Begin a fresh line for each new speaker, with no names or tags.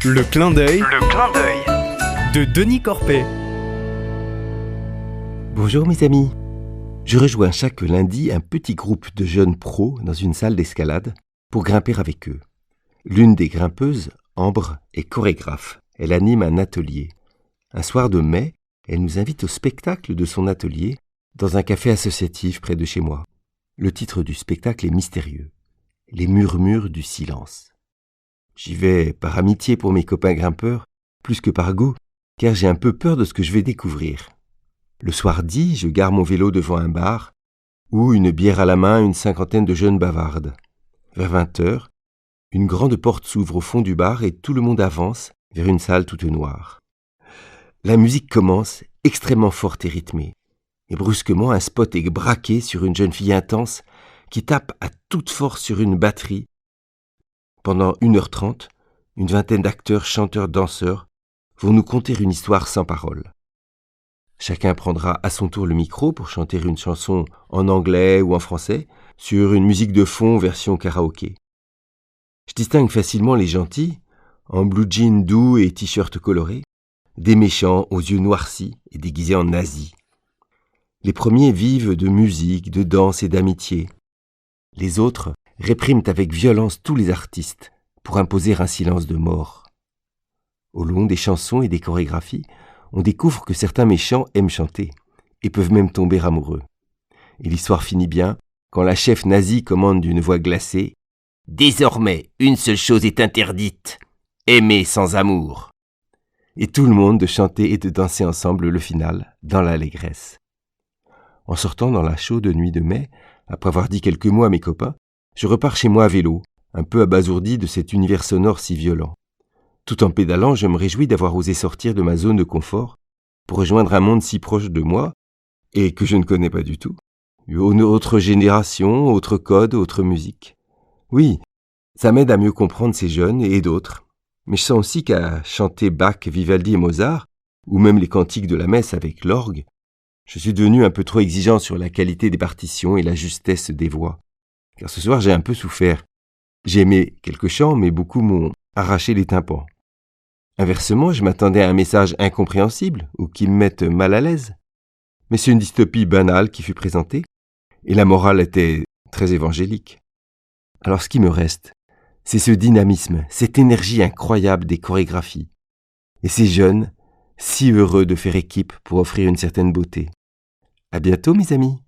Le clin d'œil de Denis Corpet.
Bonjour mes amis. Je rejoins chaque lundi un petit groupe de jeunes pros dans une salle d'escalade pour grimper avec eux. L'une des grimpeuses, Ambre, est chorégraphe. Elle anime un atelier. Un soir de mai, elle nous invite au spectacle de son atelier dans un café associatif près de chez moi. Le titre du spectacle est mystérieux. Les murmures du silence. J'y vais par amitié pour mes copains grimpeurs, plus que par goût, car j'ai un peu peur de ce que je vais découvrir. Le soir dit, je gare mon vélo devant un bar, où, une bière à la main, une cinquantaine de jeunes bavardent. Vers 20h, une grande porte s'ouvre au fond du bar et tout le monde avance vers une salle toute noire. La musique commence, extrêmement forte et rythmée. Et brusquement, un spot est braqué sur une jeune fille intense qui tape à toute force sur une batterie. Pendant 1h30, une vingtaine d'acteurs, chanteurs, danseurs vont nous conter une histoire sans parole. Chacun prendra à son tour le micro pour chanter une chanson en anglais ou en français sur une musique de fond version karaoké. Je distingue facilement les gentils, en blue jean doux et t-shirt coloré, des méchants aux yeux noircis et déguisés en nazis. Les premiers vivent de musique, de danse et d'amitié. Les autres répriment avec violence tous les artistes pour imposer un silence de mort. Au long des chansons et des chorégraphies, on découvre que certains méchants aiment chanter et peuvent même tomber amoureux. Et l'histoire finit bien quand la chef nazie commande d'une voix glacée « Désormais, une seule chose est interdite, aimer sans amour !» Et tout le monde de chanter et de danser ensemble le final dans l'allégresse. En sortant dans la chaude nuit de mai, après avoir dit quelques mots à mes copains, je repars chez moi à vélo, un peu abasourdi de cet univers sonore si violent. Tout en pédalant, je me réjouis d'avoir osé sortir de ma zone de confort pour rejoindre un monde si proche de moi et que je ne connais pas du tout. Une autre génération, autre code, autre musique. Oui, ça m'aide à mieux comprendre ces jeunes et d'autres. Mais je sens aussi qu'à chanter Bach, Vivaldi et Mozart, ou même les cantiques de la messe avec l'orgue, je suis devenu un peu trop exigeant sur la qualité des partitions et la justesse des voix. Car ce soir, j'ai un peu souffert. J'ai aimé quelques chants, mais beaucoup m'ont arraché les tympans. Inversement, je m'attendais à un message incompréhensible ou qui me mette mal à l'aise. Mais c'est une dystopie banale qui fut présentée, et la morale était très évangélique. Alors ce qui me reste, c'est ce dynamisme, cette énergie incroyable des chorégraphies. Et ces jeunes, si heureux de faire équipe pour offrir une certaine beauté. À bientôt mes amis.